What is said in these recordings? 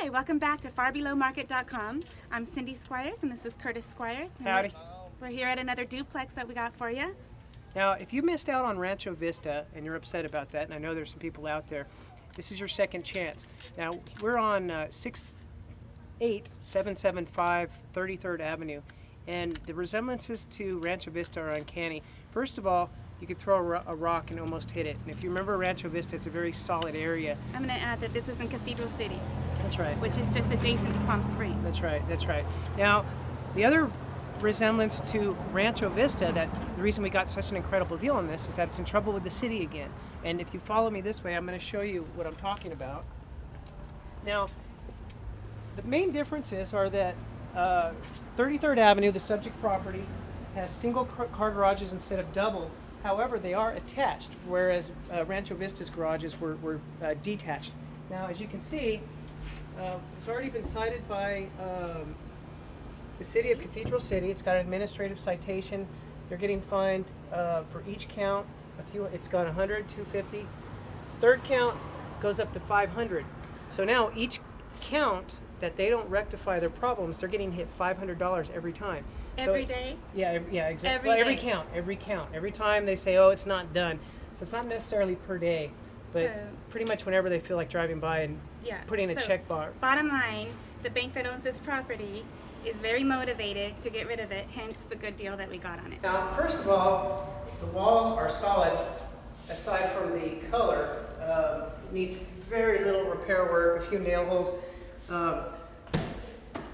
Hi, welcome back to farbelowmarket.com. I'm Cindy Squires and this is Curtis Squires. Howdy. We're here at another duplex that we got for you. Now, if you missed out on Rancho Vista and you're upset about that, and I know there's some people out there, this is your second chance. Now, we're on 68775 33rd Avenue, and the resemblances to Rancho Vista are uncanny. First of all, you could throw a rock and almost hit it. And if you remember Rancho Vista, it's a very solid area. I'm going to add that this is in Cathedral City. That's right. Which is just adjacent to Palm Springs. That's right, that's right. Now, the other resemblance to Rancho Vista, that the reason we got such an incredible deal on this is that it's in trouble with the city again. And if you follow me this way, I'm going to show you what I'm talking about. Now, the main differences are that 33rd Avenue, the subject property, has single car garages instead of double. However, they are attached, whereas Rancho Vista's garages were detached. Now, as you can see, it's already been cited by the city of Cathedral City. It's got an administrative citation. They're getting fined for each count. It's got 100, 250. Third count goes up to 500. So now each count that they don't rectify their problems, they're getting hit $500 every time. Every day? Yeah, exactly. Every count. Every time they say, oh, it's not done. So it's not necessarily per day, but pretty much whenever they feel like driving by and putting a check bar. Bottom line, the bank that owns this property is very motivated to get rid of it, hence the good deal that we got on it. Now, first of all, the walls are solid, aside from the color. It needs very little repair work, a few nail holes.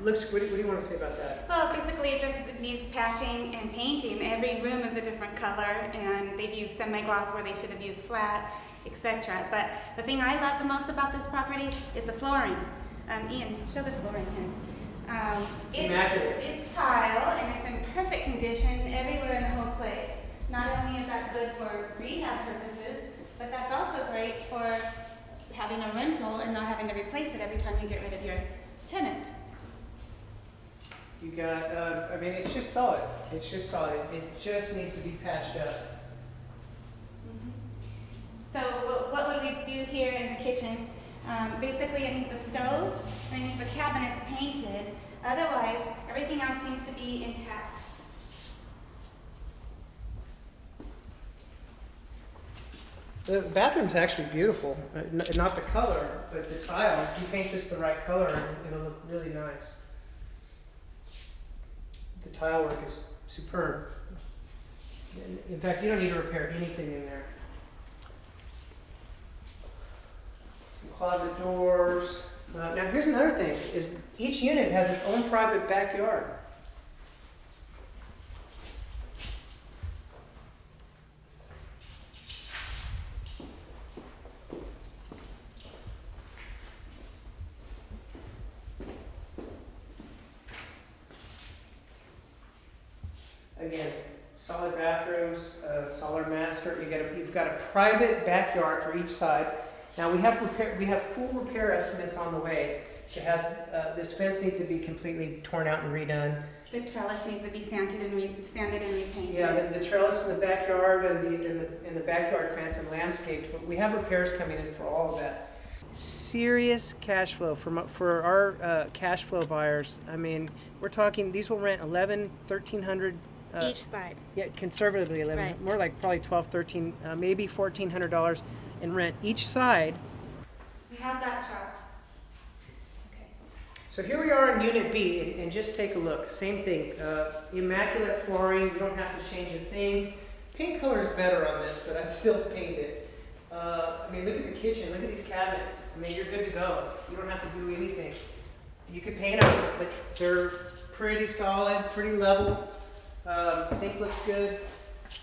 What do you want to say about that? Well, basically it just needs patching and painting. Every room is a different color, and they've used semi-gloss where they should have used flat, etc. But the thing I love the most about this property is the flooring. Ian, show the flooring here. It's immaculate. It's tile, and it's in perfect condition everywhere in the whole place. Not only is that good for rehab purposes, but that's also great for having a rental and not having to replace it every time you get rid of your tenant. You got, it's just solid. It's just solid. It just needs to be patched up. So what would we do here in the kitchen? Basically it needs a stove, and it needs the cabinets painted. Otherwise, everything else seems to be intact. The bathroom's actually beautiful. Not the color, but the tile. If you paint this the right color, it'll look really nice. The tile work is superb. In fact, you don't need to repair anything in there. Some closet doors. Now here's another thing, is each unit has its own private backyard. Again, solid bathrooms, solid master. You've got a private backyard for each side. Now we have full repair estimates on the way. To have this fence needs to be completely torn out and redone. The trellis needs to be sanded and repainted. Yeah, the trellis in the backyard and the backyard fence and landscaped. But we have repairs coming in for all of that. Serious cash flow for our cash flow buyers. I mean, we're talking these will rent $1,100-1,300. Each side. Yeah, conservatively 11, right. More like probably $1,200, $1,300, maybe $1,400 in rent each side. We have that chart. Okay. So here we are in Unit B, and just take a look. Same thing, immaculate flooring. You don't have to change a thing. Paint color is better on this, but I'd still paint it. I mean, look at the kitchen. Look at these cabinets. I mean, you're good to go. You don't have to do anything. You could paint them, but they're pretty solid, pretty level. Sink looks good.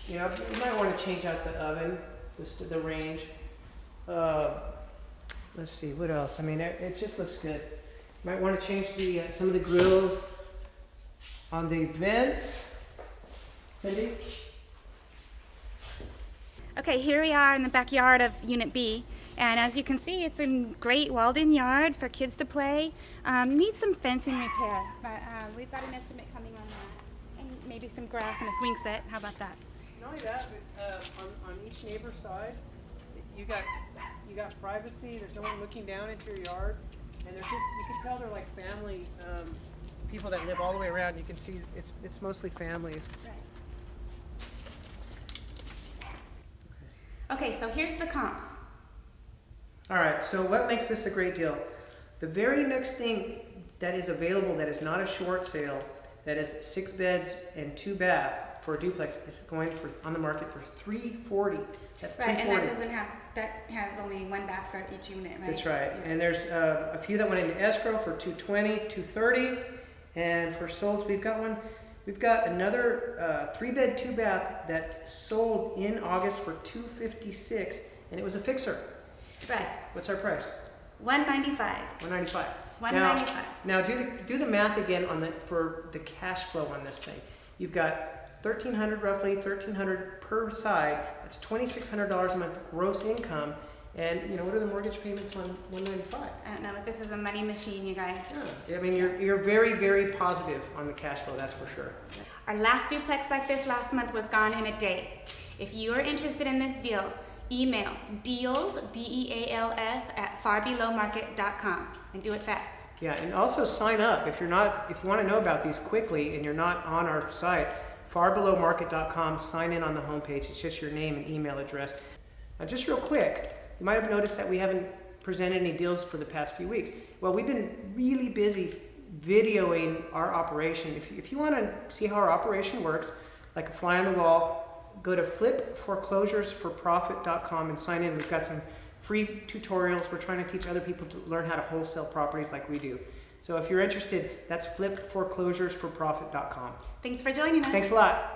You know, you might want to change out the oven, the range. Let's see, what else? I mean, it just looks good. You might want to change some of the grills on the vents. Cindy? Okay, here we are in the backyard of Unit B, and as you can see, it's a great walled-in yard for kids to play. Needs some fencing repair, but we've got an estimate coming on that, and maybe some grass and a swing set. How about that? Not only that, but on each neighbor's side, you got privacy. There's no one looking down into your yard, and you can people that live all the way around. You can see it's mostly families. Okay, so here's the comps. All right, so what makes this a great deal? The very next thing that is available that is not a short sale, that is 6 beds and 2 bath for a duplex, is going for on the market for $340. That's Right, $340. and that has only 1 bath for each unit, right? That's right. Yeah. And there's a few that went into escrow for $220, $230, and for solds we've got one. We've got another 3 bed, 2 bath that sold in August for $256, and it was a fixer. Right. So what's our price? $195. $195. $195. Now do the math again for the cash flow on this thing. You've got $1,300 roughly, $1,300 per side. That's $2,600 a month gross income. And what are the mortgage payments on $195? I don't know, but this is a money machine, you guys. Yeah, I mean you're very, very positive on the cash flow. That's for sure. Our last duplex like this last month was gone in a day. If you are interested in this deal, email deals, DEALS, at farbelowmarket.com and do it fast. Yeah, and also sign up if you want to know about these quickly and you're not on our site, farbelowmarket.com. Sign in on the homepage. It's just your name and email address. Now, just real quick, you might have noticed that we haven't presented any deals for the past few weeks. Well, we've been really busy videoing our operation. If you want to see how our operation works, like a fly on the wall, go to flipforeclosuresforprofit.com and sign in. We've got some free tutorials. We're trying to teach other people to learn how to wholesale properties like we do. So if you're interested, that's flipforeclosuresforprofit.com. Thanks for joining us. Thanks a lot.